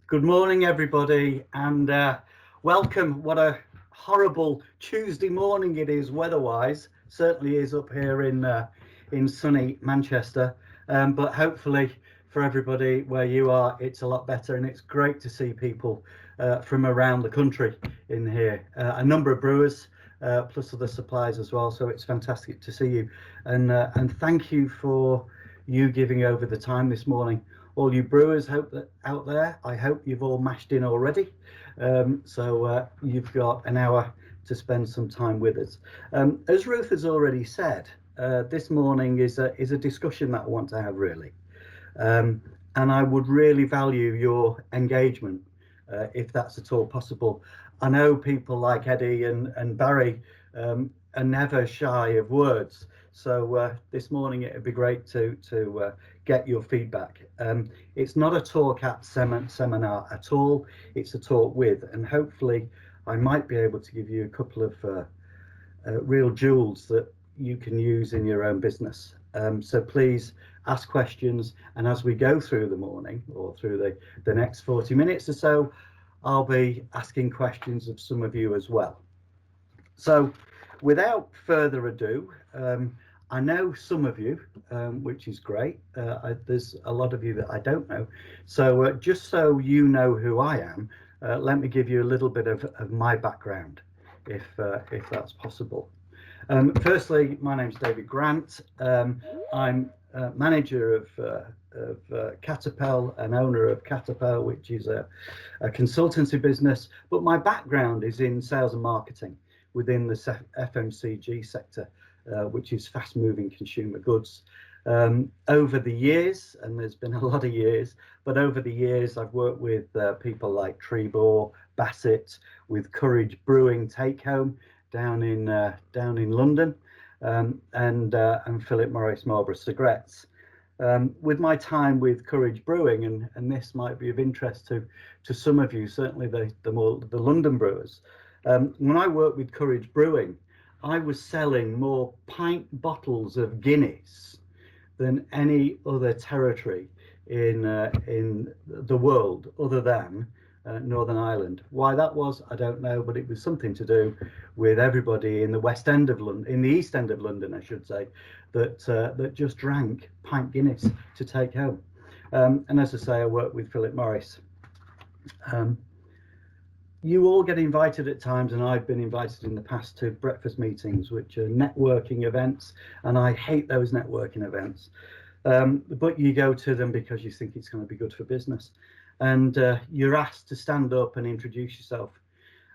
Good morning, everybody, and welcome. What a horrible Tuesday morning it is weather-wise. Certainly is up here in sunny Manchester, but hopefully for everybody where you are, it's a lot better, and it's great to see people from around the country in here. A number of brewers, plus other suppliers as well. So it's fantastic to see you, and thank you for you giving over the time this morning. All you brewers out there, I hope you've all mashed in already. So you've got an hour to spend some time with us. As Ruth has already said, this morning is a discussion that I want to have, really. And I would really value your engagement, if that's at all possible. I know people like Eddie and Barry are never shy of words. So this morning it'd be great to get your feedback. It's not a talk at seminar at all. It's a talk with, and hopefully I might be able to give you a couple of real jewels that you can use in your own business. So please ask questions, and as we go through the morning or through the next 40 minutes or so, I'll be asking questions of some of you as well. So without further ado, I know some of you, which is great. There's a lot of you that I don't know. So just so you know who I am, let me give you a little bit of my background, if that's possible. Firstly, my name's David Grant. I'm manager of Caterpel, and owner of Caterpel, which is a consultancy business. But my background is in sales and marketing within the FMCG sector, which is fast-moving consumer goods. Over the years, and there's been a lot of years, but over the years I've worked with people like Trebor, Bassett, with Courage Brewing Take Home down in London, and Philip Morris Marlborough Cigarettes. With my time with Courage Brewing, and this might be of interest to some of you, certainly the London brewers. When I worked with Courage Brewing, I was selling more pint bottles of Guinness than any other territory in the world other than Northern Ireland. Why that was, I don't know, but it was something to do with everybody in the West End of London, in the East End of London, I should say, that just drank pint Guinness to take home. And as I say, I work with Philip Morris. You all get invited at times, and I've been invited in the past to breakfast meetings, which are networking events, and I hate those networking events. But you go to them because you think it's going to be good for business, and you're asked to stand up and introduce yourself.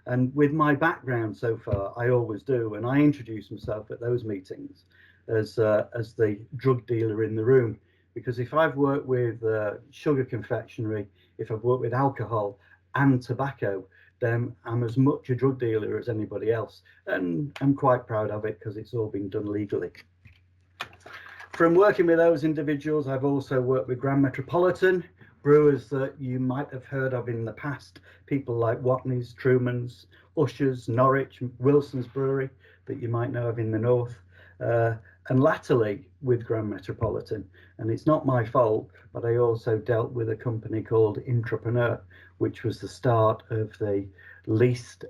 And with my background so far, I always do, and I introduce myself at those meetings as the drug dealer in the room, because if I've worked with sugar confectionery, if I've worked with alcohol and tobacco, then I'm as much a drug dealer as anybody else, and I'm quite proud of it because it's all been done legally. From working with those individuals, I've also worked with Grand Metropolitan brewers that you might have heard of in the past, people like Watney's, Truman's, Usher's, Norwich, Wilson's Brewery that you might know of in the north, and latterly with Grand Metropolitan. And it's not my fault, but I also dealt with a company called Intrapreneur, which was the start of the least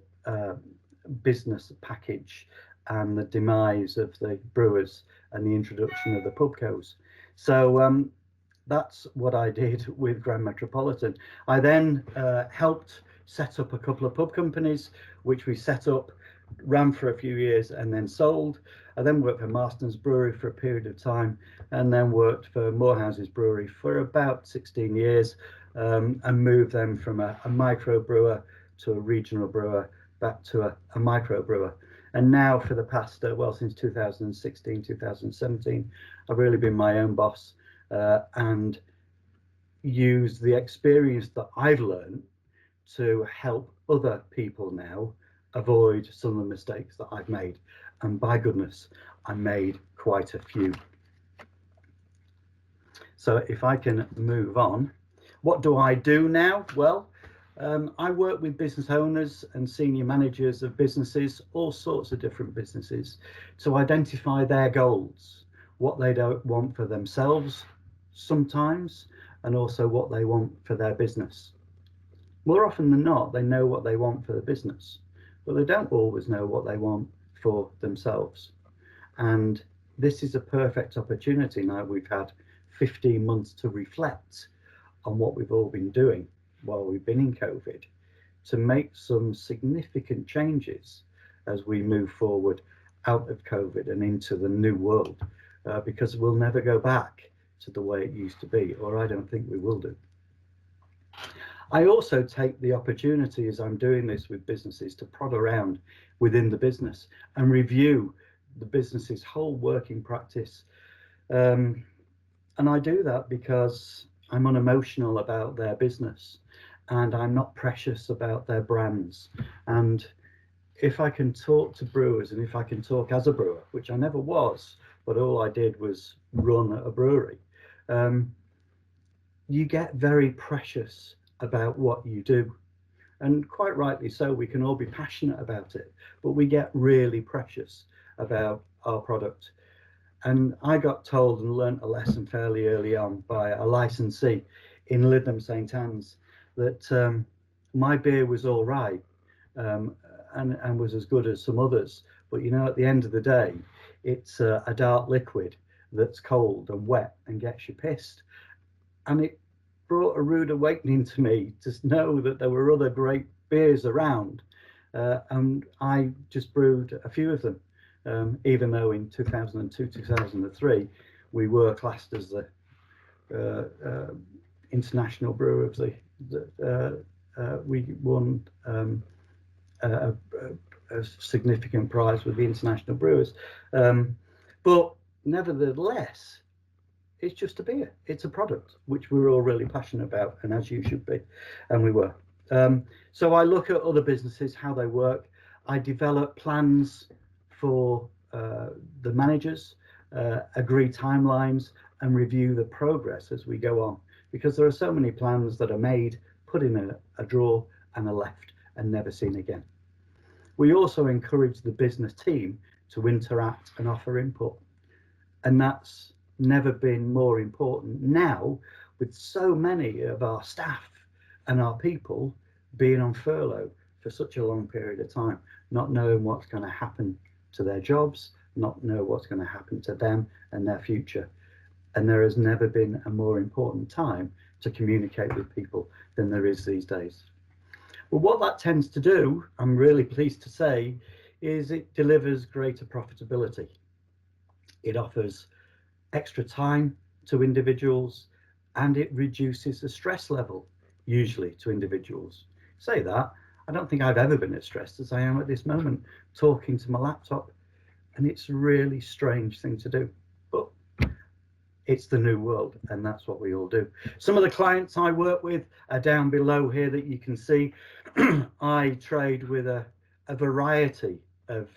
business package and the demise of the brewers and the introduction of the pubcos. So that's what I did with Grand Metropolitan. I then helped set up a couple of pub companies, which we set up, ran for a few years, and then sold. I then worked for Marston's Brewery for a period of time, and then worked for Morehouse's Brewery for about 16 years, and moved them from a micro brewer to a regional brewer back to a micro brewer. And now for the past, since 2016, 2017, I've really been my own boss, and use the experience that I've learned to help other people now avoid some of the mistakes that I've made. And by goodness, I made quite a few. So if I can move on, what do I do now? Well, I work with business owners and senior managers of businesses, all sorts of different businesses, to identify their goals, what they don't want for themselves sometimes, and also what they want for their business. More often than not, they know what they want for the business, but they don't always know what they want for themselves. And this is a perfect opportunity now. We've had 15 months to reflect on what we've all been doing while we've been in COVID, to make some significant changes as we move forward out of COVID and into the new world, because we'll never go back to the way it used to be, or I don't think we will do. I also take the opportunity as I'm doing this with businesses to prod around within the business and review the business's whole working practice. And I do that because I'm unemotional about their business and I'm not precious about their brands. And if I can talk to brewers, and if I can talk as a brewer, which I never was, but all I did was run a brewery, you get very precious about what you do. And quite rightly so, we can all be passionate about it, but we get really precious about our product. And I got told and learnt a lesson fairly early on by a licensee in Lytham St Anne's that my beer was all right, and was as good as some others. But you know, at the end of the day, it's a dark liquid that's cold and wet and gets you pissed. And it brought a rude awakening to me to know that there were other great beers around, and I just brewed a few of them, even though in 2002, 2003 we were classed as the international brewer of we won a significant prize with the international brewers, but nevertheless it's just a beer. It's a product which we're all really passionate about, and as you should be, and we were. So I look at other businesses, how they work. I develop plans for the managers, agree timelines, and review the progress as we go on, because there are so many plans that are made, put in a drawer and are left and never seen again. We also encourage the business team to interact and offer input, and that's never been more important now, with so many of our staff and our people being on furlough for such a long period of time, not knowing what's going to happen to their jobs, not know what's going to happen to them and their future. And there has never been a more important time to communicate with people than there is these days. Well, what that tends to do, I'm really pleased to say, is it delivers greater profitability. It offers extra time to individuals, and it reduces the stress level usually to individuals. Say that, I don't think I've ever been as stressed as I am at this moment talking to my laptop, and it's a really strange thing to do, but it's the new world, and that's what we all do. Some of the clients I work with are down below here that you can see. I trade with a variety of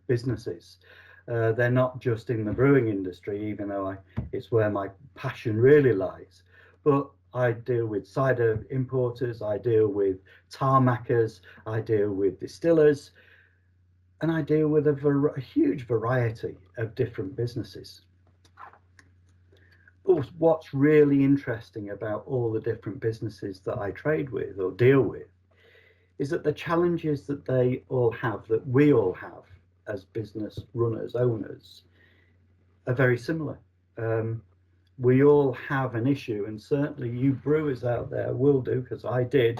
businesses. They're not just in the brewing industry, even though it's where my passion really lies, but I deal with cider importers, I deal with tarmackers, I deal with distillers, and I deal with a huge variety of different businesses. But what's really interesting about all the different businesses that I trade with or deal with is that the challenges that they all have, that we all have as business runners, owners, are very similar. We all have an issue, and certainly you brewers out there will do, because I did,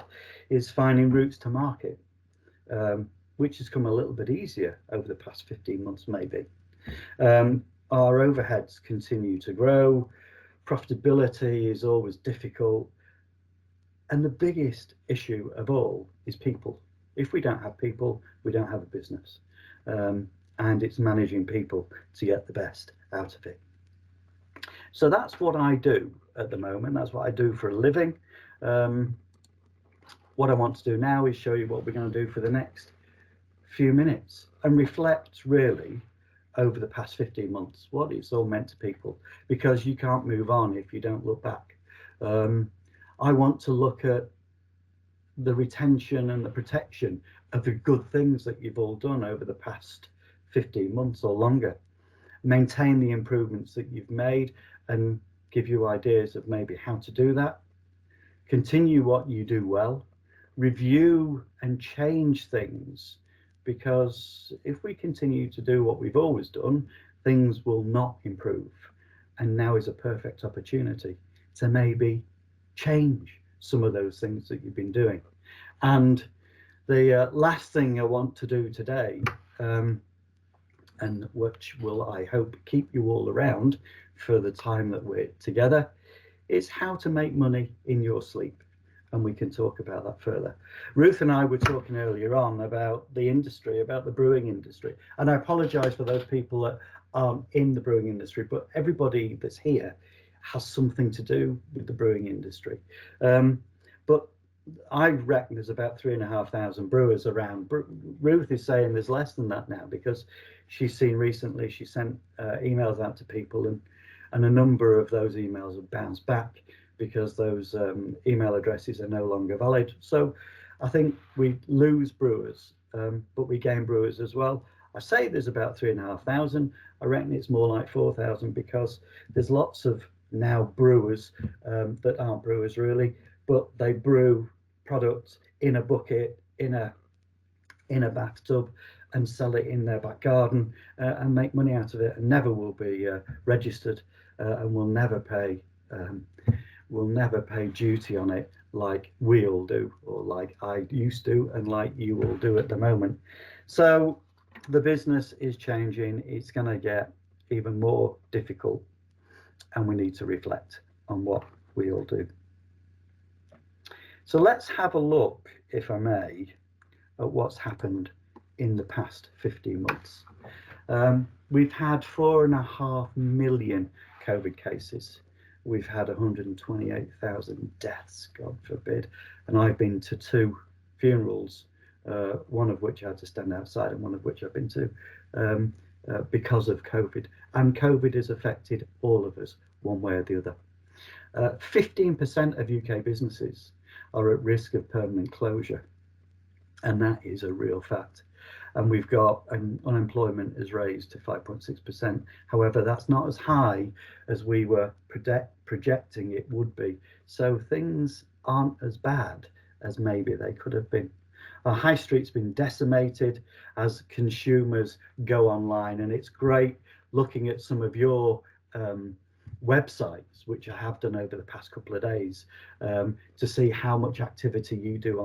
is finding routes to market, which has come a little bit easier over the past 15 months maybe. Our overheads continue to grow, profitability is always difficult, and the biggest issue of all is people. If we don't have people, we don't have a business. And it's managing people to get the best out of it. So that's what I do at the moment. That's what I do for a living. What I want to do now is show you what we're going to do for the next few minutes and reflect really over the past 15 months, what it's all meant to people, because you can't move on if you don't look back. I want to look at the retention and the protection of the good things that you've all done over the past 15 months or longer, maintain the improvements that you've made and give you ideas of maybe how to do that, continue what you do well, review and change things, because if we continue to do what we've always done, things will not improve. And now is a perfect opportunity to maybe change some of those things that you've been doing. And the last thing I want to do today, and which will, I hope, keep you all around for the time that we're together, is how to make money in your sleep. And we can talk about that further. Ruth and I were talking earlier on about the industry, about the brewing industry. And I apologize for those people that aren't in the brewing industry, but everybody that's here has something to do with the brewing industry. But I reckon there's about 3,500 brewers around. Ruth is saying there's less than that now, because she's seen recently, she sent emails out to people, and a number of those emails have bounced back because those email addresses are no longer valid. So I think we lose brewers, but we gain brewers as well. I say there's about 3,500. I reckon it's more like 4,000, because there's lots of now brewers that aren't brewers really, but they brew products in a bucket, in a bathtub, and sell it in their back garden and make money out of it, and never will be registered, and will never pay duty on it like we all do, or like I used to, and like you all do at the moment. So the business is changing. It's going to get even more difficult, and we need to reflect on what we all do. So let's have a look, if I may, at what's happened in the past 15 months. We've had 4.5 million COVID cases. We've had 128,000 deaths, God forbid. And I've been to 2 funerals, one of which I had to stand outside, and one of which I've been to because of COVID. And COVID has affected all of us one way or the other. 15% of UK businesses are at risk of permanent closure, and that is a real fact. And we've got unemployment is raised to 5.6%. However, that's not as high as we were projecting it would be. So things aren't as bad as maybe they could have been. Our high street's been decimated as consumers go online, and it's great looking at some of your websites, which I have done over the past couple of days, to see how much activity you do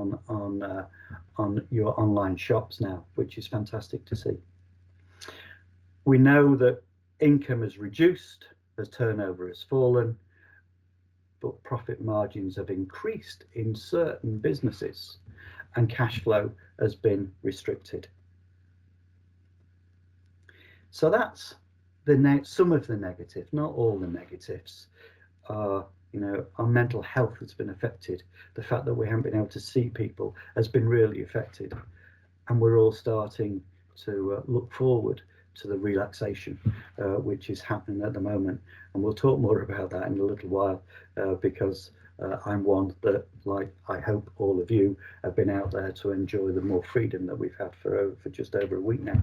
on your online shops now, which is fantastic to see. We know that income has reduced as turnover has fallen, but profit margins have increased in certain businesses, and cash flow has been restricted. So that's some of the negatives, not all the negatives. Our mental health has been affected. The fact that we haven't been able to see people has been really affected, and we're all starting to look forward to the relaxation which is happening at the moment. And we'll talk more about that in a little while, because I'm one that, like I hope all of you, have been out there to enjoy the more freedom that we've had for just over a week now.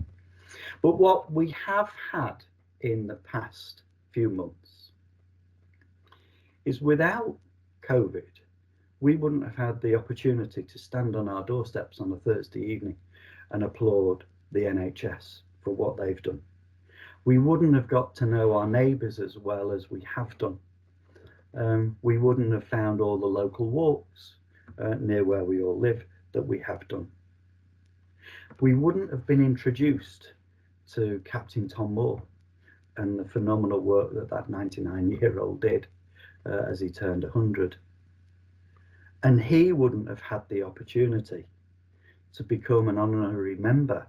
But what we have had in the past few months is, without COVID, we wouldn't have had the opportunity to stand on our doorsteps on a Thursday evening and applaud the NHS for what they've done. We wouldn't have got to know our neighbours as well as we have done. We wouldn't have found all the local walks near where we all live that we have done. We wouldn't have been introduced to Captain Tom Moore and the phenomenal work that 99-year-old did as he turned 100. And he wouldn't have had the opportunity to become an honorary member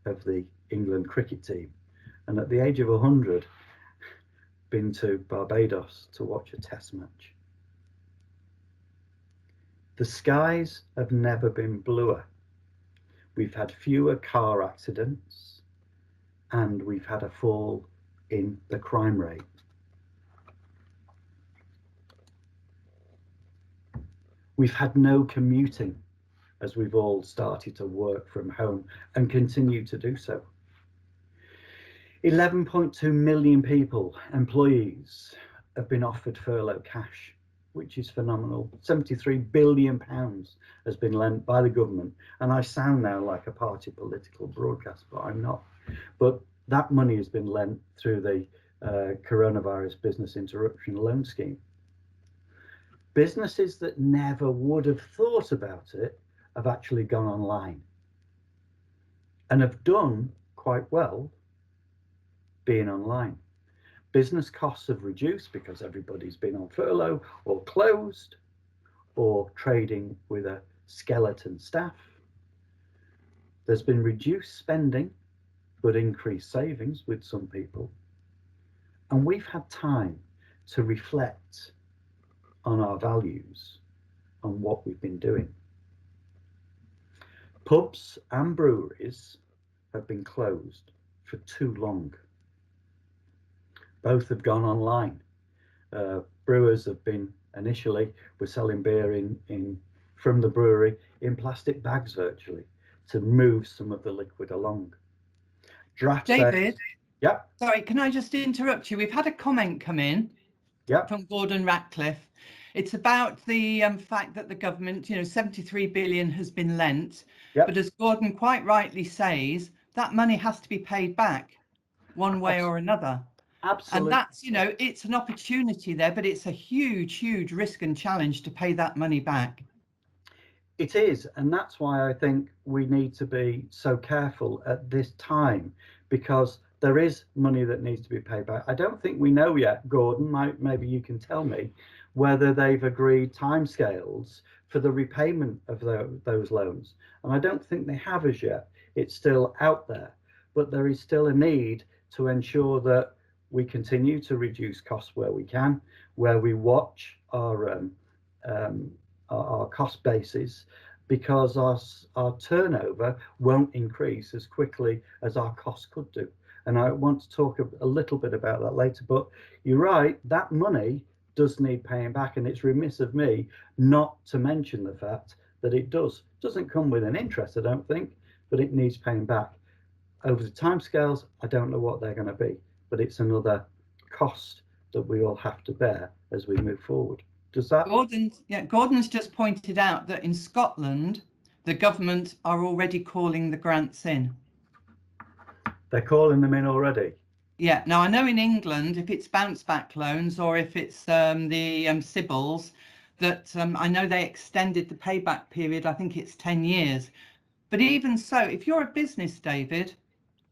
of the England cricket team, and at the age of 100 been to Barbados to watch a test match. The skies have never been bluer. We've had fewer car accidents, and we've had a fall in the crime rate. We've had no commuting, as we've all started to work from home and continue to do so. 11.2 million people, employees, have been offered furlough cash, which is phenomenal. £73 billion has been lent by the government. And I sound now like a party political broadcast, but I'm not. But that money has been lent through the coronavirus business interruption loan scheme. Businesses that never would have thought about it have actually gone online and have done quite well being online. Business costs have reduced because everybody's been on furlough or closed or trading with a skeleton staff. There's been reduced spending but increased savings with some people. And we've had time to reflect on our values, on what we've been doing. Pubs and breweries have been closed for too long. Both have gone online. Brewers have been initially were selling beer from the brewery in plastic bags virtually to move some of the liquid along. David, yeah. Sorry, can I just interrupt you? We've had a comment come in from Gordon Ratcliffe. It's about the fact that the government, 73 billion has been lent, but as Gordon quite rightly says, that money has to be paid back one way or another. Absolutely. And that's, it's an opportunity there, but it's a huge, huge risk and challenge to pay that money back. It is, and that's why I think we need to be so careful at this time, because there is money that needs to be paid back. I don't think we know yet, Gordon, maybe you can tell me, whether they've agreed timescales for the repayment of those loans. And I don't think they have as yet. It's still out there, but there is still a need to ensure that we continue to reduce costs where we can, where we watch our cost bases, because our turnover won't increase as quickly as our costs could do. And I want to talk a little bit about that later, but you're right, that money does need paying back, and it's remiss of me not to mention the fact that it doesn't come with an interest, I don't think, but it needs paying back. Over the timescales, I don't know what they're going to be, but it's another cost that we all have to bear as we move forward. Does that? Gordon's just pointed out that in Scotland, the government are already calling the grants in. They're calling them in already? Yeah. Now, I know in England, if it's bounce back loans or if it's the Sybil's, that I know they extended the payback period. I think it's 10 years. But even so, if you're a business, David,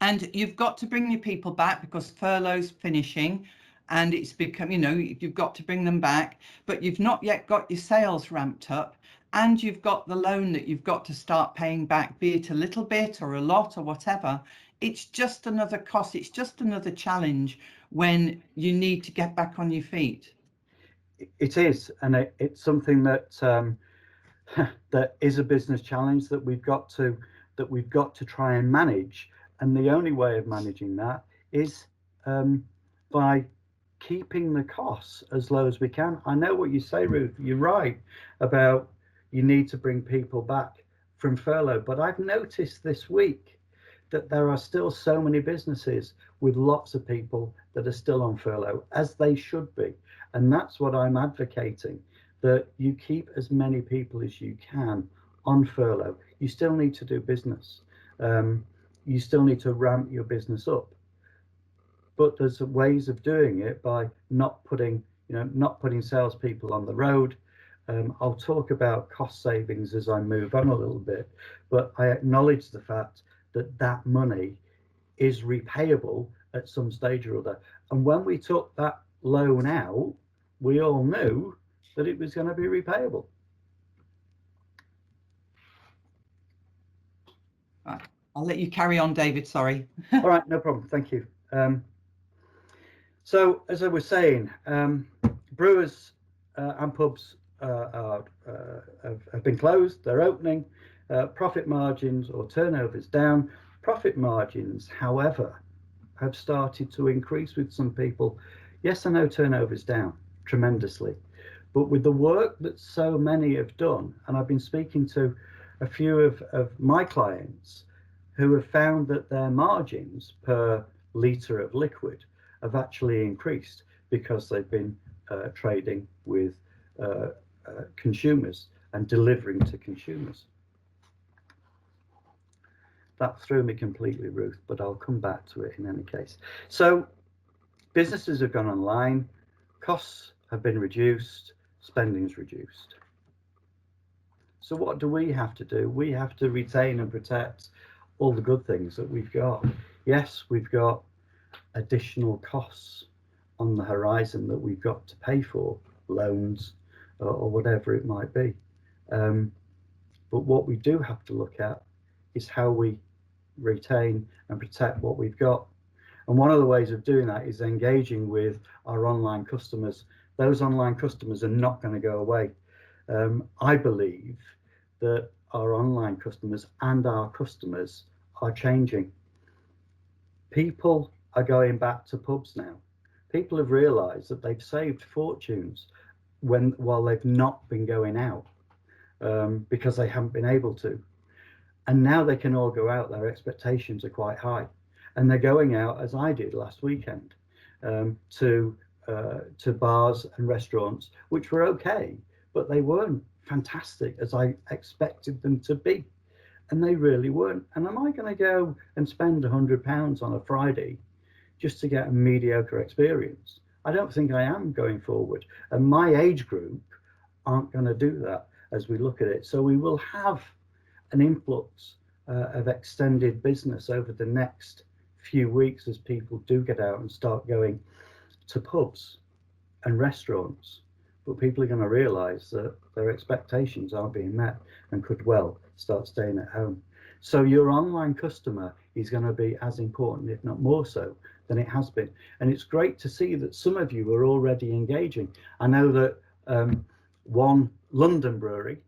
and you've got to bring your people back because furlough's finishing, and it's become, you've got to bring them back, but you've not yet got your sales ramped up, and you've got the loan that you've got to start paying back, be it a little bit or a lot or whatever. It's just another cost. It's just another challenge when you need to get back on your feet. It is, and it's something that that is a business challenge that we've got to try and manage. And the only way of managing that is by keeping the costs as low as we can. I know what you say, Ruth. You're right about you need to bring people back from furlough, but I've noticed this week that there are still so many businesses with lots of people that are still on furlough, as they should be. And that's what I'm advocating, that you keep as many people as you can on furlough. You still need to do business. You still need to ramp your business up. But there's ways of doing it by not putting salespeople on the road. I'll talk about cost savings as I move on a little bit, but I acknowledge the fact that that money is repayable at some stage or other. And when we took that loan out, we all knew that it was going to be repayable. Right. I'll let you carry on, David. Sorry. All right, no problem. Thank you. So, as I was saying, brewers and pubs have been closed. They're opening. Profit margins or turnovers down. Profit margins, however, have started to increase with some people. Yes, I know turnover's down tremendously, but with the work that so many have done, and I've been speaking to a few of my clients who have found that their margins per litre of liquid have actually increased because they've been trading with consumers and delivering to consumers. That threw me completely, Ruth, but I'll come back to it in any case. So businesses have gone online, costs have been reduced, spending's reduced. So what do we have to do? We have to retain and protect all the good things that we've got. Yes, we've got additional costs on the horizon that we've got to pay for, loans or whatever it might be. But what we do have to look at is how we retain and protect what we've got. And one of the ways of doing that is engaging with our online customers. Those online customers are not going to go away. I believe that our online customers and our customers are changing. People are going back to pubs now. People have realised that they've saved fortunes while they've not been going out because they haven't been able to. And now they can all go out. Their expectations are quite high, and they're going out, as I did last weekend, to bars and restaurants, which were okay, but they weren't fantastic as I expected them to be, and they really weren't. And am I going to go and spend £100 on a Friday just to get a mediocre experience? I don't think I am going forward, and my age group aren't going to do that as we look at it. So we will have an influx of extended business over the next few weeks as people do get out and start going to pubs and restaurants. But people are going to realise that their expectations aren't being met and could well start staying at home. So your online customer is going to be as important, if not more so, than it has been. And it's great to see that some of you are already engaging. I know that one London brewery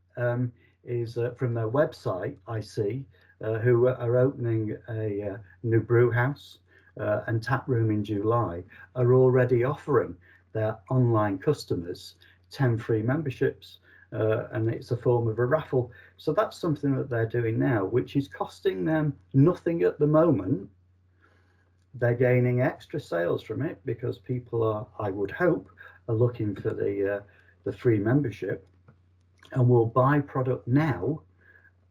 is from their website, I see, who are opening a new brew house and tap room in July, are already offering their online customers 10 free memberships, and it's a form of a raffle. So that's something that they're doing now, which is costing them nothing at the moment. They're gaining extra sales from it because people are, I would hope, are looking for the free membership and will buy product now,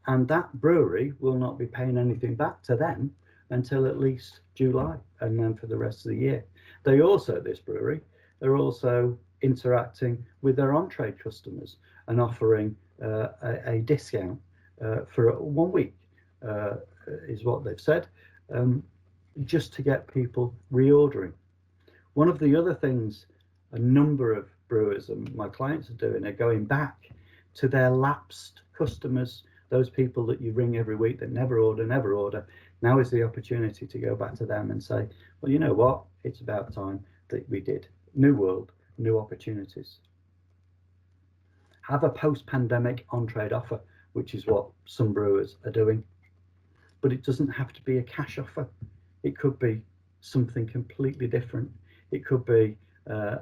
and that brewery will not be paying anything back to them until at least July, and then for the rest of the year. They also, this brewery, they're also interacting with their on-trade customers and offering a discount for 1 week, is what they've said, just to get people reordering. One of the other things a number of brewers and my clients are doing are going back to their lapsed customers, those people that you ring every week that never order. Now is the opportunity to go back to them and say, well, you know what, it's about time that we did. New world, new opportunities. Have a post-pandemic on-trade offer, which is what some brewers are doing. But it doesn't have to be a cash offer. It could be something completely different. It could be a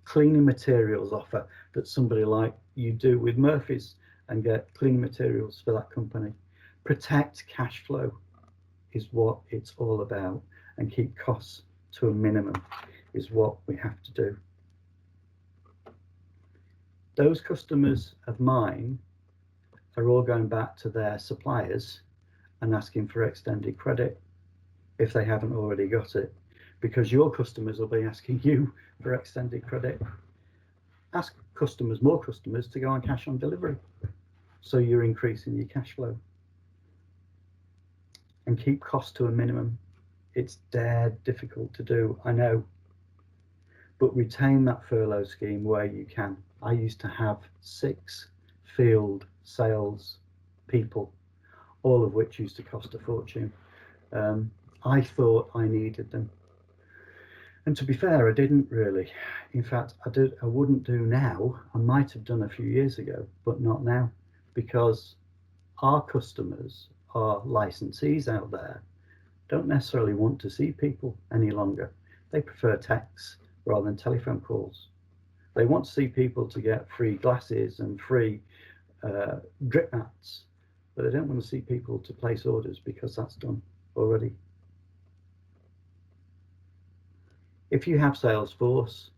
cleaning materials offer that somebody like you do with Murphy's and get cleaning materials for that company. Protect cash flow is what it's all about, and keep costs to a minimum is what we have to do. Those customers of mine are all going back to their suppliers and asking for extended credit if they haven't already got it, because your customers will be asking you for extended credit. Ask customers, more customers, to go on cash on delivery, so you're increasing your cash flow. And keep costs to a minimum. It's dead difficult to do, I know, but retain that furlough scheme where you can. I used to have 6 field sales people, all of which used to cost a fortune. I thought I needed them, and to be fair, I didn't really. In fact, I wouldn't do now. I might have done a few years ago, but not now, because our customers, our licensees out there, don't necessarily want to see people any longer. They prefer texts rather than telephone calls. They want to see people to get free glasses and free drip mats, but they don't want to see people to place orders because that's done already. If you have Salesforce,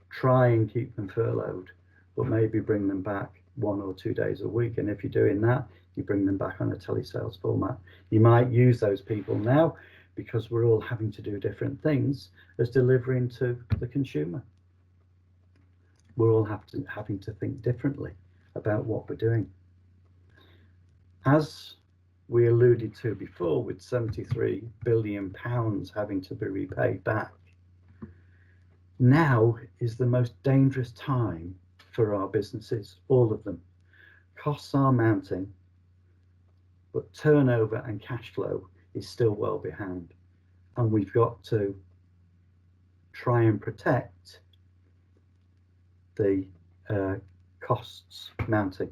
try and keep them furloughed, but maybe bring them back 1 or 2 days a week. And if you're doing that, you bring them back on a telesales format. You might use those people now, because we're all having to do different things, as delivering to the consumer. We're all having to think differently about what we're doing. As we alluded to before, with £73 billion having to be repaid back, now is the most dangerous time for our businesses, all of them. Costs are mounting, but turnover and cash flow is still well behind. And we've got to try and protect the costs mounting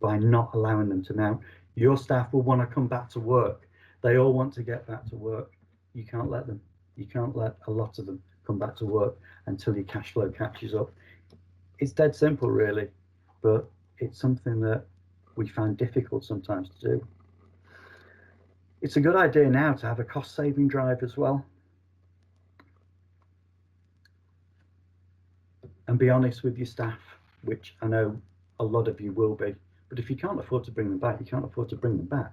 by not allowing them to mount. Your staff will want to come back to work. They all want to get back to work. You can't let them. You can't let a lot of them come back to work until your cash flow catches up. It's dead simple, really, but it's something that we find difficult sometimes to do. It's a good idea now to have a cost-saving drive as well. And be honest with your staff, which I know a lot of you will be. But if you can't afford to bring them back, you can't afford to bring them back,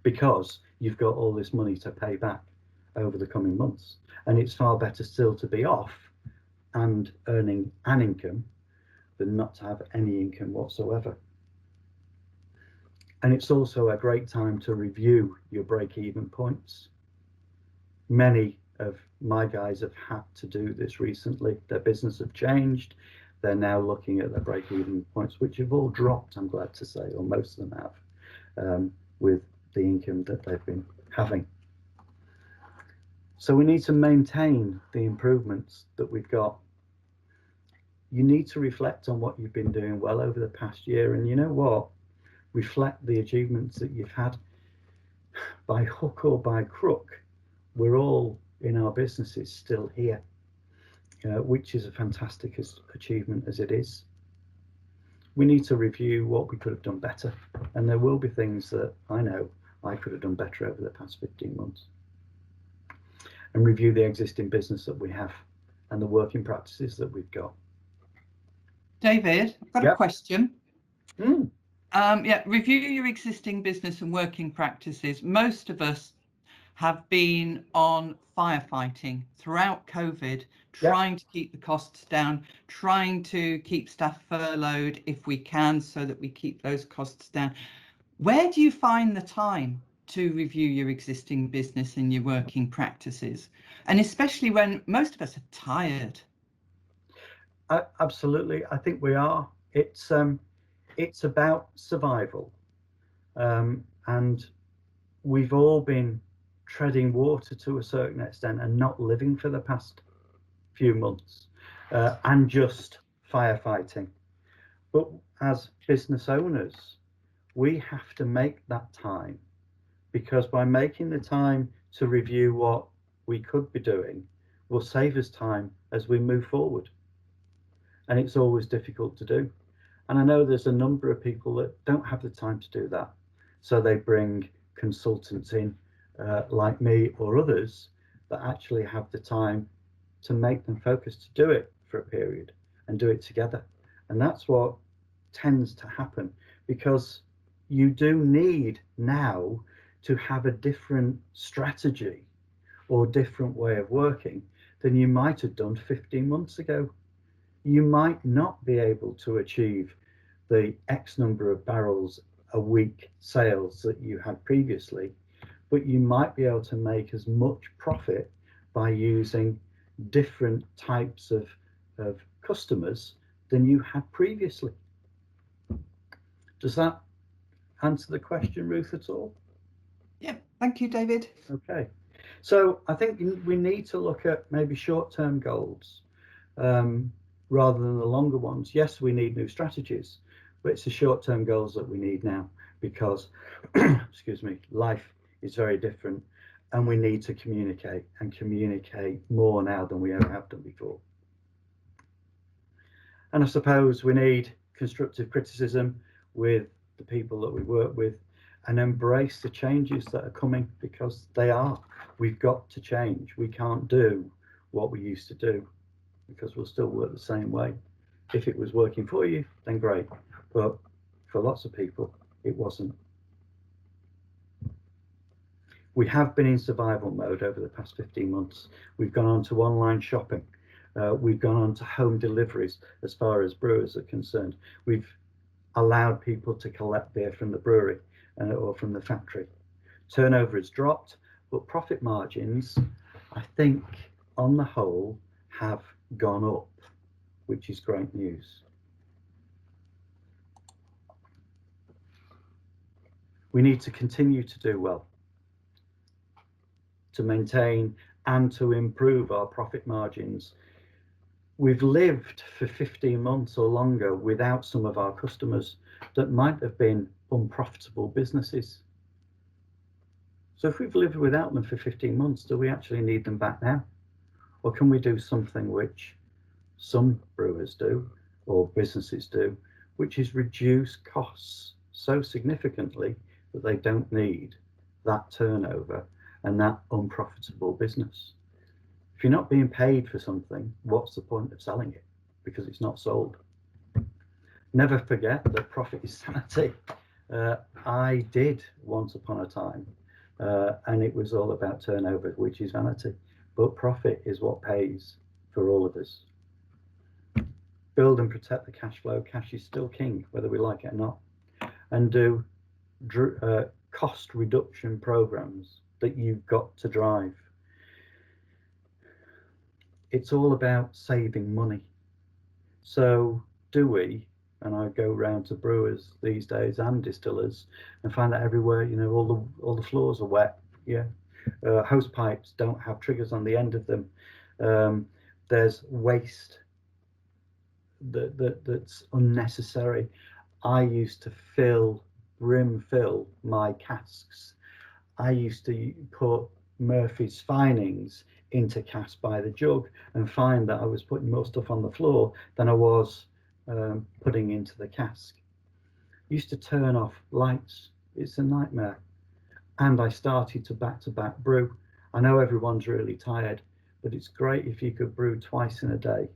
because you've got all this money to pay back over the coming months. And it's far better still to be off and earning an income than not to have any income whatsoever. And it's also a great time to review your break-even points. Many of my guys have had to do this recently. Their business have changed. They're now looking at their break-even points, which have all dropped, I'm glad to say, or most of them have, with the income that they've been having. So we need to maintain the improvements that we've got. You need to reflect on what you've been doing well over the past year, and you know what? Reflect the achievements that you've had. By hook or by crook, we're all in our businesses still here, which is a fantastic achievement as it is. We need to review what we could have done better, and there will be things that I know I could have done better over the past 15 months. And review the existing business that we have and the working practices that we've got. David, I've got a question. Mm. Review your existing business and working practices. Most of us have been on firefighting throughout COVID, trying to keep the costs down, trying to keep staff furloughed if we can, so that we keep those costs down. Where do you find the time to review your existing business and your working practices? And especially when most of us are tired. Absolutely, I think we are. It's about survival, and we've all been treading water to a certain extent and not living for the past few months, and just firefighting. But as business owners, we have to make that time, because by making the time to review what we could be doing will save us time as we move forward. And it's always difficult to do. And I know there's a number of people that don't have the time to do that. So they bring consultants in, like me or others, that actually have the time to make them focus to do it for a period and do it together. And that's what tends to happen, because you do need now to have a different strategy or different way of working than you might have done 15 months ago. You might not be able to achieve the X number of barrels a week sales that you had previously, but you might be able to make as much profit by using different types of customers than you had previously. Does that answer the question, Ruth, at all? Yeah, thank you, David. Okay, so I think we need to look at maybe short-term goals rather than the longer ones. Yes, we need new strategies, but it's the short-term goals that we need now, because excuse me, life is very different, and we need to communicate more now than we ever have done before. And I suppose we need constructive criticism with the people that we work with, and embrace the changes that are coming, because they are. We've got to change. We can't do what we used to do. because we'll still work the same way. If it was working for you, then great. But for lots of people, it wasn't. We have been in survival mode over the past 15 months. We've gone on to online shopping. We've gone on to home deliveries as far as brewers are concerned. We've allowed people to collect beer from the brewery or from the factory. Turnover has dropped, but profit margins, I think, on the whole, have gone up, which is great news. We need to continue to do well, to maintain and to improve our profit margins. We've lived for 15 months or longer without some of our customers that might have been unprofitable businesses. So if we've lived without them for 15 months, do we actually need them back now? Or can we do something which some brewers do or businesses do, which is reduce costs so significantly that they don't need that turnover and that unprofitable business? If you're not being paid for something, what's the point of selling it? Because it's not sold. Never forget that profit is sanity. I did once upon a time, and it was all about turnover, which is vanity. But profit is what pays for all of us. Build and protect the cash flow. Cash is still king, whether we like it or not. And do cost reduction programs that you've got to drive. It's all about saving money. So do we, and I go round to brewers these days and distillers and find that everywhere, you know, all the floors are wet. Yeah. Hose pipes don't have triggers on the end of them. There's waste that's unnecessary. I used to brim fill my casks. I used to put Murphy's finings into casks by the jug and find that I was putting more stuff on the floor than I was putting into the cask. Used to turn off lights. It's a nightmare. And I started to back brew. I know everyone's really tired, but it's great if you could brew twice in a day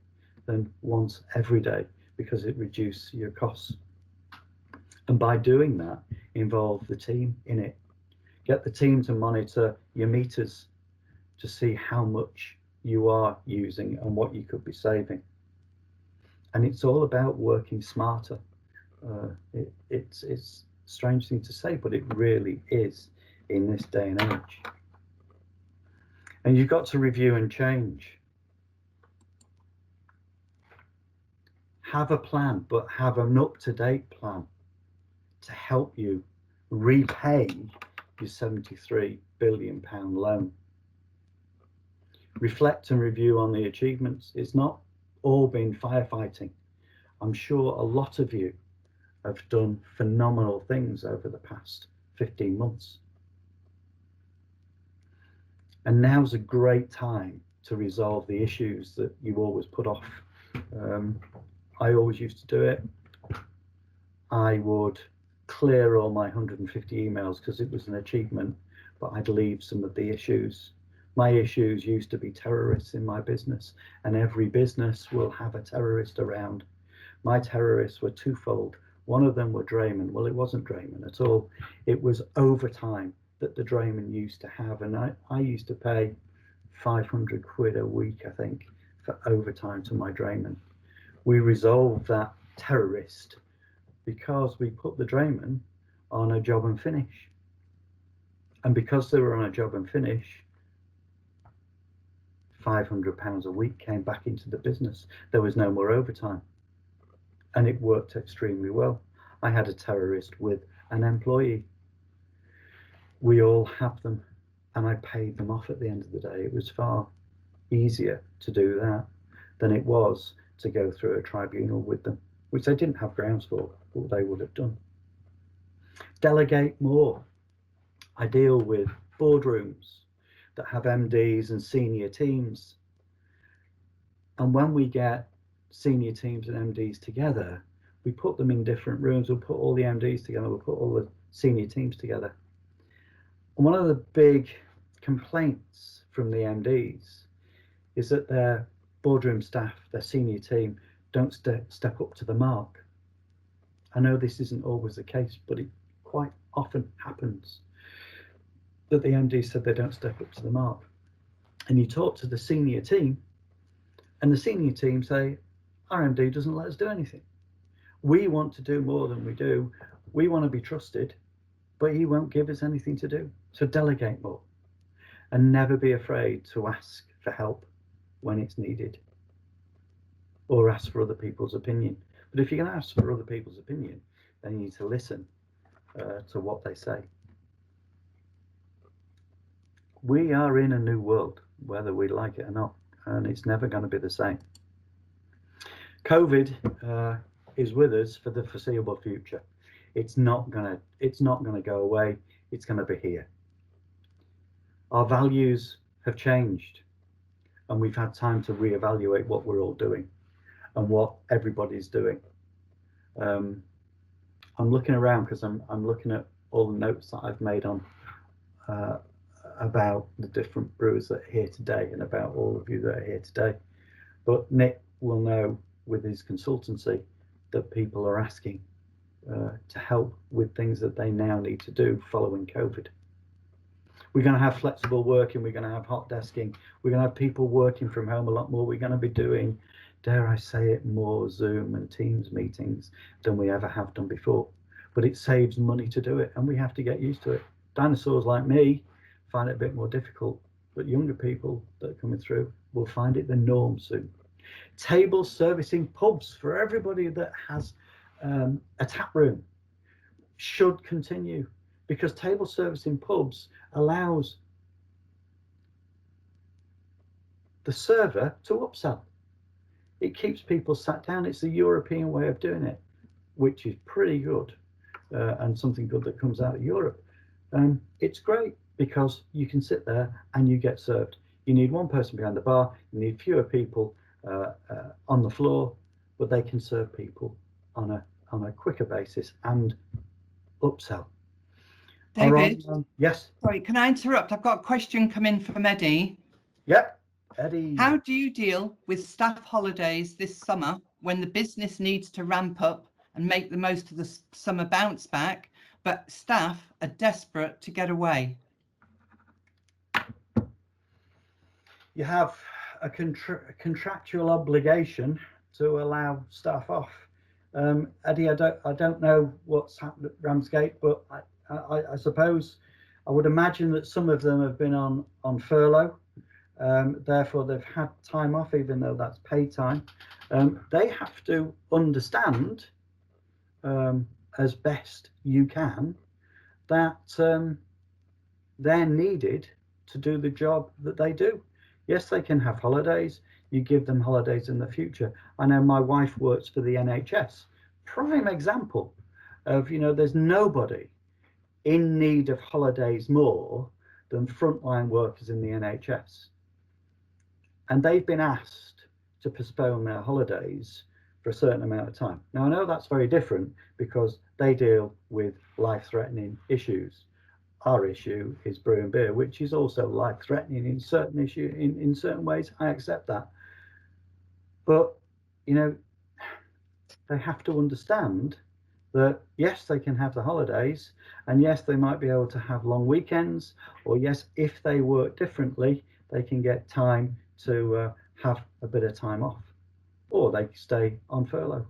than once every day, because it reduces your costs. And by doing that, involve the team in it. Get the team to monitor your meters to see how much you are using and what you could be saving. And it's all about working smarter. It's a strange thing to say, but it really is in this day and age. And you've got to review and change. Have a plan, but have an up-to-date plan to help you repay your £73 billion loan. Reflect and review on the achievements. It's not all been firefighting. I'm sure a lot of you have done phenomenal things over the past 15 months. And now's a great time to resolve the issues that you always put off. I always used to do it. I would clear all my 150 emails because it was an achievement, but I'd leave some of the issues. My issues used to be terrorists in my business, and every business will have a terrorist around. My terrorists were twofold. One of them were draymen. Well, it wasn't draymen at all. It was overtime that the draymen used to have, and I used to pay 500 quid a week, I think, for overtime to my draymen. We resolved that terrorist because we put the draymen on a job and finish. And because they were on a job and finish, £500 a week came back into the business. There was no more overtime. And it worked extremely well. I had a terrorist with an employee. We all have them, and I paid them off at the end of the day. It was far easier to do that than it was to go through a tribunal with them, which they didn't have grounds for, but they would have done. Delegate more. I deal with boardrooms that have MDs and senior teams. And when we get senior teams and MDs together, we put them in different rooms. We'll put all the MDs together. We'll put all the senior teams together. And one of the big complaints from the MDs is that they're boardroom staff, their senior team, don't step up to the mark. I know this isn't always the case, but it quite often happens that the MD said they don't step up to the mark. And you talk to the senior team, and the senior team say, our MD doesn't let us do anything. We want to do more than we do. We want to be trusted, but he won't give us anything to do. So delegate more, and never be afraid to ask for help when it's needed, or ask for other people's opinion. But if you're going to ask for other people's opinion, then you need to listen to what they say. We are in a new world, whether we like it or not, and it's never going to be the same. COVID is with us for the foreseeable future. It's not going to go away. It's going to be here. Our values have changed, and we've had time to reevaluate what we're all doing and what everybody's doing. I'm looking around because I'm looking at all the notes that I've made on about the different brewers that are here today and about all of you that are here today. But Nick will know with his consultancy that people are asking to help with things that they now need to do following COVID. We're going to have flexible working, we're going to have hot desking, we're going to have people working from home a lot more. We're going to be doing, dare I say it, more Zoom and Teams meetings than we ever have done before. But it saves money to do it, and we have to get used to it. Dinosaurs like me find it a bit more difficult, but younger people that are coming through will find it the norm soon. Table servicing pubs for everybody that has a tap room should continue, because table servicing pubs allows the server to upsell. It keeps people sat down. It's the European way of doing it, which is pretty good, and something good that comes out of Europe. It's great because you can sit there and you get served. You need one person behind the bar, you need fewer people on the floor, but they can serve people on a quicker basis and upsell. David, yes. Sorry, can I interrupt? I've got a question come in from Eddie. Yep, Eddie. How do you deal with staff holidays this summer when the business needs to ramp up and make the most of the summer bounce back, but staff are desperate to get away? You have a contractual obligation to allow staff off. Eddie, I don't know what's happened at Ramsgate, but I suppose I would imagine that some of them have been on furlough. Therefore, they've had time off, even though that's paid time. They have to understand, as best you can, that they're needed to do the job that they do. Yes, they can have holidays. You give them holidays in the future. I know my wife works for the NHS. Prime example of, there's nobody in need of holidays more than frontline workers in the NHS. And they've been asked to postpone their holidays for a certain amount of time. Now, I know that's very different because they deal with life-threatening issues. Our issue is brew and beer, which is also life-threatening in certain ways. I accept that. But, they have to understand that, yes, they can have the holidays, and yes, they might be able to have long weekends, or yes, if they work differently, they can get time to have a bit of time off, or they stay on furlough.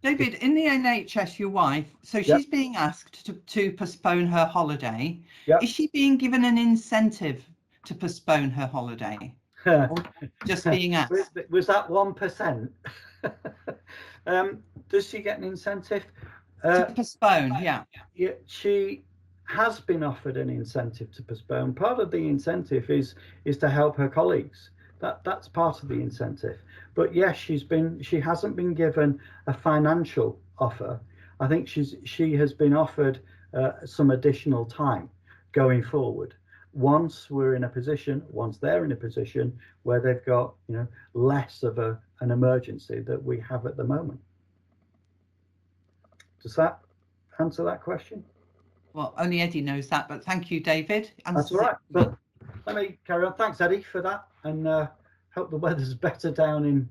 David, in the NHS, your wife, so she's being asked to postpone her holiday. Is she being given an incentive to postpone her holiday? Or just being asked? Was that 1%? Does she get an incentive? To postpone, yeah. She has been offered an incentive to postpone. Part of the incentive is to help her colleagues. That's part of the incentive. But yes, she hasn't been given a financial offer. I think she has been offered some additional time going forward. Once they're in a position where they've got less of an emergency that we have at the moment. Does that answer that question? Well, only Eddie knows that, but thank you, David. That's all right. But let me carry on. Thanks, Eddie, for that. And hope the weather's better down in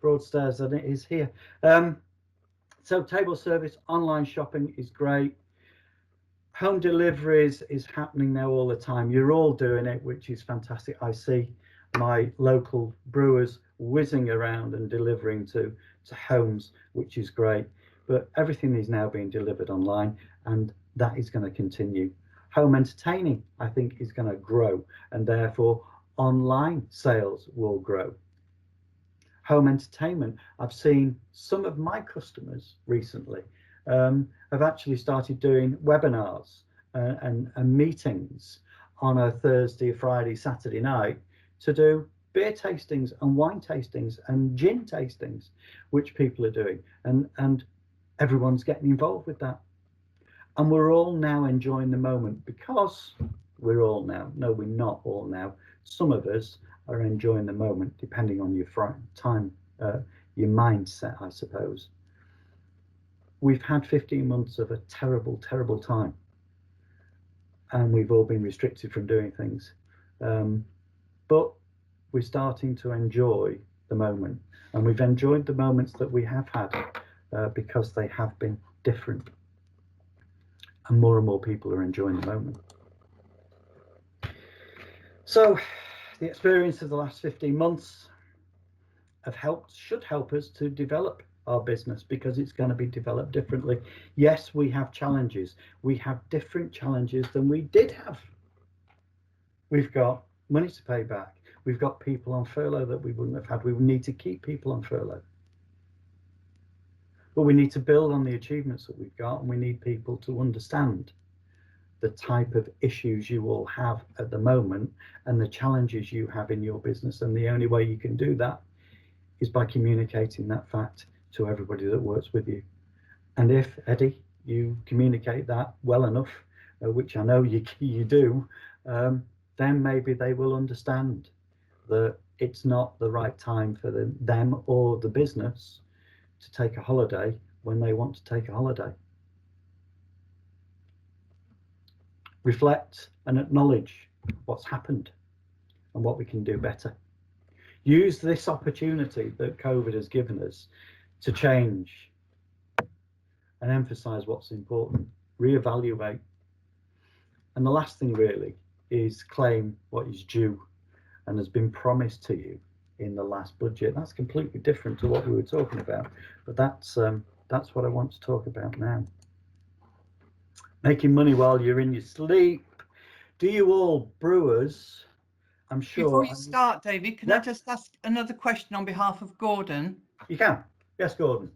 Broadstairs than it is here. So table service, online shopping is great. Home deliveries is happening now all the time. You're all doing it, which is fantastic. I see my local brewers whizzing around and delivering to homes, which is great. But everything is now being delivered online, and that is going to continue. Home entertaining, I think, is going to grow, and therefore online sales will grow. Home entertainment, I've seen some of my customers recently have actually started doing webinars and meetings on a Thursday, Friday, Saturday night to do beer tastings and wine tastings and gin tastings, which people are doing, and everyone's getting involved with that. And we're all now enjoying the moment, because we're all now, no, we're not all now, some of us are enjoying the moment, depending on your time, your mindset, I suppose. We've had 15 months of a terrible, terrible time, and we've all been restricted from doing things. But we're starting to enjoy the moment, and we've enjoyed the moments that we have had because they have been different, and more people are enjoying the moment. So the experience of the last 15 months should help us to develop our business, because it's going to be developed differently. Yes, we have challenges. We have different challenges than we did have. We've got money to pay back. We've got people on furlough that we wouldn't have had. We need to keep people on furlough. But we need to build on the achievements that we've got, and we need people to understand the type of issues you all have at the moment and the challenges you have in your business. And the only way you can do that is by communicating that fact to everybody that works with you. And if, Eddie, you communicate that well enough, which I know you do, then maybe they will understand that it's not the right time for them or the business to take a holiday when they want to take a holiday. Reflect and acknowledge what's happened and what we can do better. Use this opportunity that COVID has given us to change and emphasize what's important, reevaluate. And the last thing really is claim what is due and has been promised to you in the last budget. That's completely different to what we were talking about, but that's what I want to talk about now. Making money while you're in your sleep. Do you all brewers, I'm sure... Before you start, David, can I just ask another question on behalf of Gordon? You can. Yes, Gordon.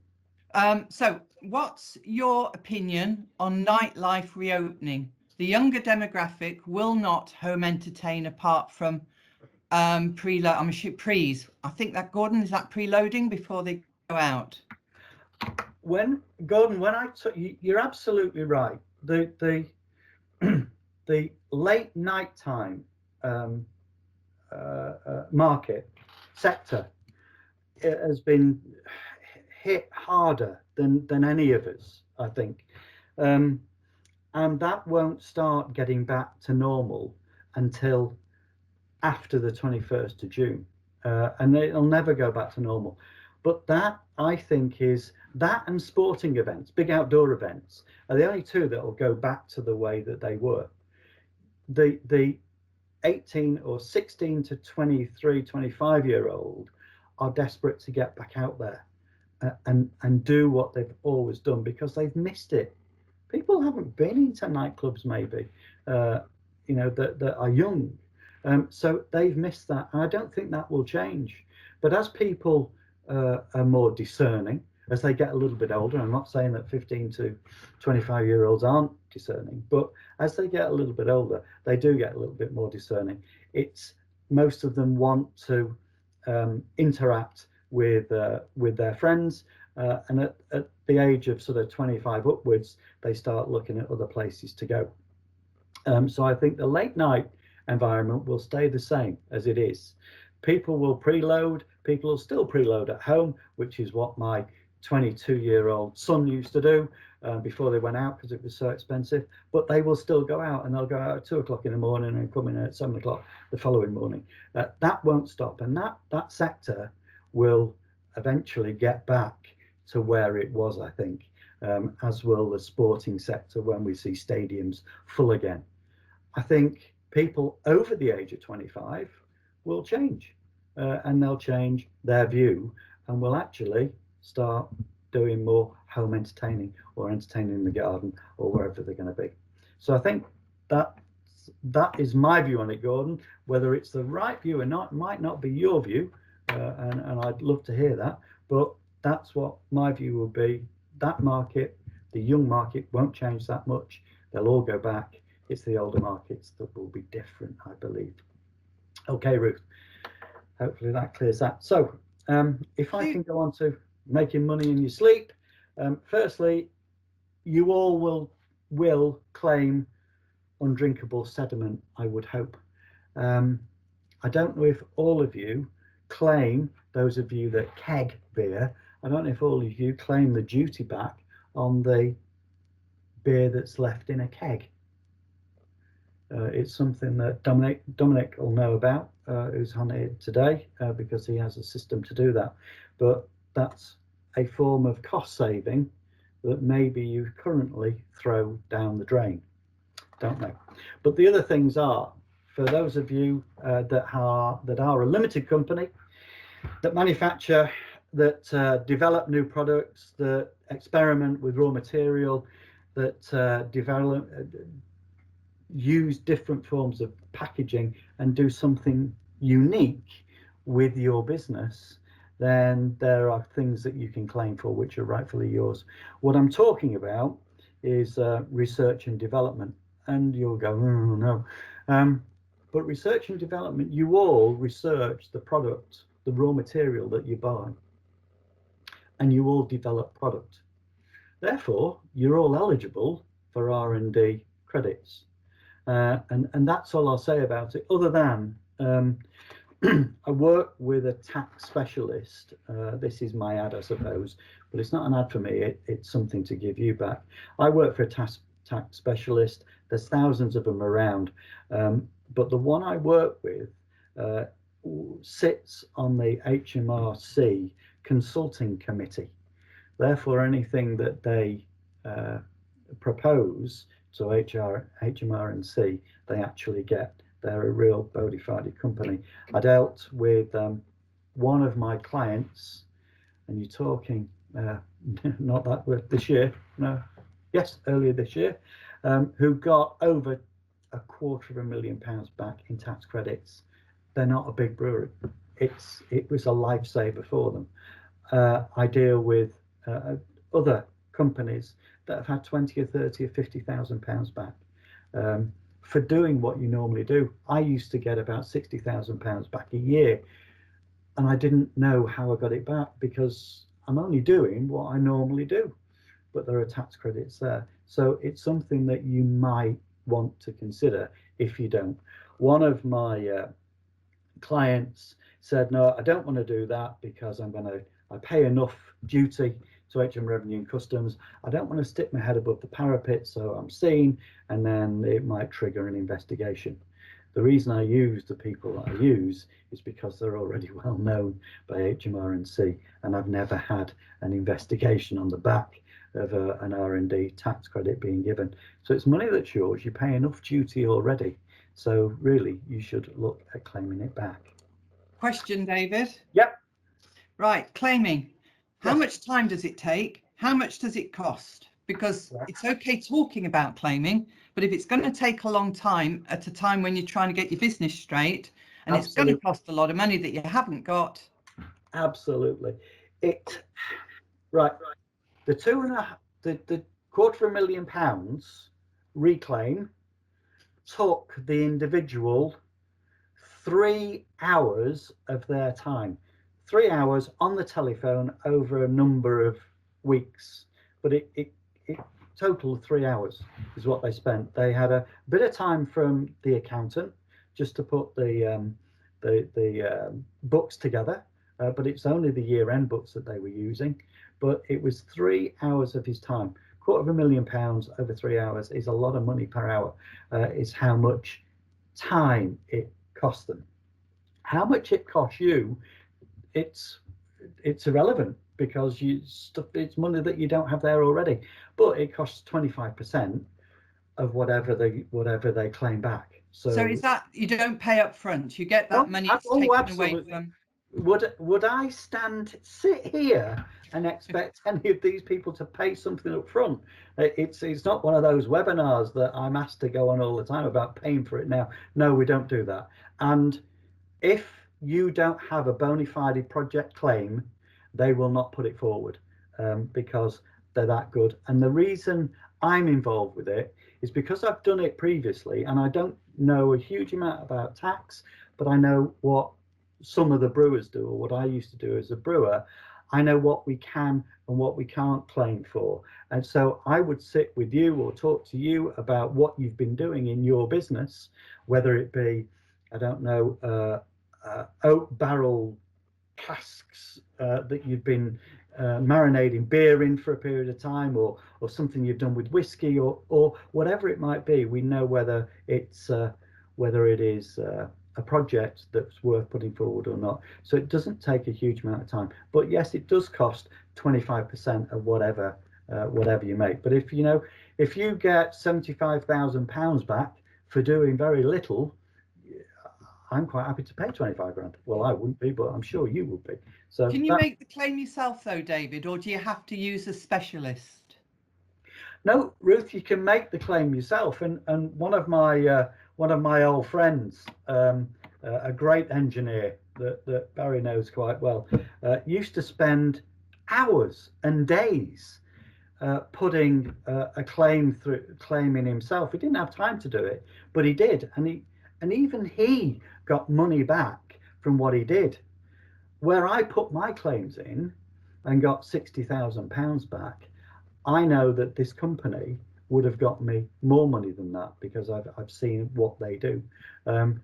So what's your opinion on nightlife reopening? The younger demographic will not home entertain apart from pre's. I think that, Gordon, is that preloading before they go out? Gordon, you're absolutely right. The the late nighttime market sector has been hit harder than any of us, I think, and that won't start getting back to normal until after the 21st of June, and it'll never go back to normal. But that, I think, is that, and sporting events, big outdoor events, are the only two that will go back to the way that they were. The 18 or 16 to 23, 25-year-old are desperate to get back out there and do what they've always done, because they've missed it. People haven't been into nightclubs, maybe, that are young. So they've missed that. And I don't think that will change. But as people are more discerning, as they get a little bit older, I'm not saying that 15 to 25-year-olds aren't discerning, but as they get a little bit older, they do get a little bit more discerning. Most of them want to interact with their friends, and at the age of sort of 25 upwards, they start looking at other places to go. So I think the late night environment will stay the same as it is. People will preload. People will still preload at home, which is what my 22-year-old son used to do before they went out because it was so expensive. But they will still go out, and they'll go out at 2 o'clock in the morning and come in at 7 o'clock the following morning. That won't stop, and that sector will eventually get back to where it was, I think, as will the sporting sector when we see stadiums full again. I think people over the age of 25 will change, and they'll change their view and will actually start doing more home entertaining or entertaining in the garden or wherever they're going to be. So I think that is my view on it, Gordon. Whether it's the right view or not might not be your view, and I'd love to hear that, but that's what my view will be. That market, the young market, won't change that much. They'll all go back. It's the older markets that will be different, I believe. Okay, Ruth, hopefully that clears that. So if I can go on to making money in your sleep, firstly, you all will claim undrinkable sediment, I would hope. I don't know if all of you claim, those of you that keg beer, I don't know if all of you claim the duty back on the beer that's left in a keg. It's something that Dominic will know about, who's on here today, because he has a system to do that. But that's a form of cost saving that maybe you currently throw down the drain. Don't know. But the other things are, for those of you that are a limited company, that manufacture, that develop new products, that experiment with raw material, that develop, use different forms of packaging and do something unique with your business, then there are things that you can claim for which are rightfully yours. What I'm talking about is research and development. And you'll go, oh, no. But research and development, you all research the product, the raw material that you buy, and you all develop product. Therefore, you're all eligible for R&D credits. And that's all I'll say about it, other than I work with a tax specialist. This is my ad, I suppose, but it's not an ad for me. It's something to give you back. I work for a tax specialist. There's thousands of them around, but the one I work with sits on the HMRC consulting committee. Therefore, anything that they propose to HMRC, they actually get. They're a real bona fide company. I dealt with one of my clients, and you're talking not that this year, no, yes, earlier this year, who got over £250,000 back in tax credits. They're not a big brewery. It was a lifesaver for them. I deal with other companies that have had 20 or 30 or £50,000 back for doing what you normally do. I used to get about £60,000 back a year, and I didn't know how I got it back because I'm only doing what I normally do, but there are tax credits there. So it's something that you might want to consider if you don't. One of my clients said, no, I don't want to do that because I pay enough duty to HM Revenue and Customs. I don't want to stick my head above the parapet so I'm seen, and then it might trigger an investigation. The reason I use the people that I use is because they're already well known by HMRC, and I've never had an investigation on the back of an R&D tax credit being given. So it's money that's yours. You pay enough duty already. So really, you should look at claiming it back. Question, David. Yep. Right, claiming. How Yes. much time does it take? How much does it cost? Because it's okay talking about claiming, but if it's going to take a long time at a time when you're trying to get your business straight, and Absolutely. it's going to cost a lot of money that you haven't got. Absolutely. Right. The £250,000 reclaim took the individual 3 hours of their time. 3 hours on the telephone over a number of weeks, but it totaled 3 hours is what they spent. They had a bit of time from the accountant just to put the books together, but it's only the year-end books that they were using. but it was 3 hours of his time. £250,000 over 3 hours is a lot of money per hour. Is how much time it cost them. How much it costs you, it's irrelevant, because it's money that you don't have there already. But it costs 25% of whatever they claim back. So is that you don't pay up front? You get that money taken away from. Would I sit here and expect any of these people to pay something up front? It's not one of those webinars that I'm asked to go on all the time about paying for it now. No, we don't do that. And if you don't have a bona fide project claim, they will not put it forward, because they're that good. And the reason I'm involved with it is because I've done it previously, and I don't know a huge amount about tax, but I know what some of the brewers do, or what I used to do as a brewer. I know what we can and what we can't claim for. And so I would sit with you or talk to you about what you've been doing in your business, whether it be, I don't know, oak barrel casks that you've been marinating beer in for a period of time, or something you've done with whiskey, or whatever it might be. We know whether it is a project that's worth putting forward or not. So it doesn't take a huge amount of time, but yes, it does cost 25% of whatever you make. But if you get £75,000 back for doing very little, I'm quite happy to pay 25 grand. Well, I wouldn't be, but I'm sure you would be. So can you make the claim yourself though, David, or do you have to use a specialist? No, Ruth, you can make the claim yourself. And one of my old friends, a great engineer that Barry knows quite well, used to spend hours and days putting a claim in himself. He didn't have time to do it, but he did, and even he got money back from what he did. Where I put my claims in and got £60,000 back, I know that this company would have got me more money than that, because I've seen what they do.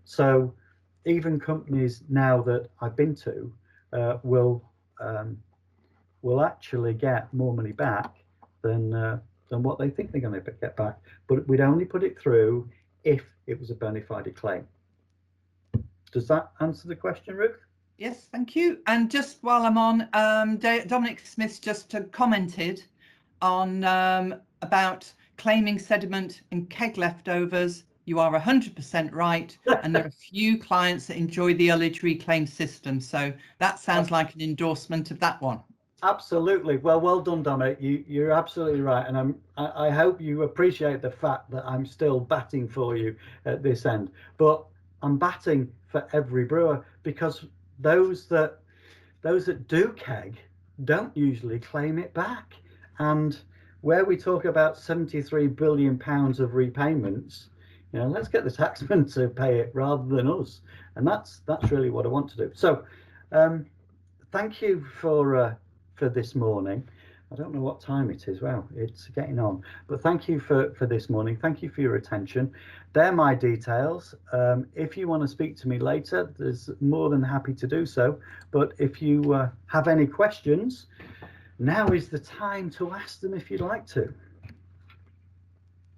So even companies now that I've been to will actually get more money back than what they think they're going to get back. But we'd only put it through if it was a bona fide claim. Does that answer the question, Ruth? Yes, thank you. And just while I'm on, Dominic Smith just commented on about claiming sediment and keg leftovers. You are 100% right, and there are few clients that enjoy the ullage reclaim system. So that sounds like an endorsement of that one. Absolutely. Well done, Dominic. You're absolutely right, and I hope you appreciate the fact that I'm still batting for you at this end. But I'm batting for every brewer, because those that do keg don't usually claim it back. And where we talk about £73 billion of repayments, let's get the taxman to pay it rather than us. And that's really what I want to do. So thank you for this morning. I don't know what time it is. Well, it's getting on, but thank you for this morning. Thank you for your attention. They're my details. If you want to speak to me later, there's more than happy to do so. But if you have any questions, now is the time to ask them if you'd like to.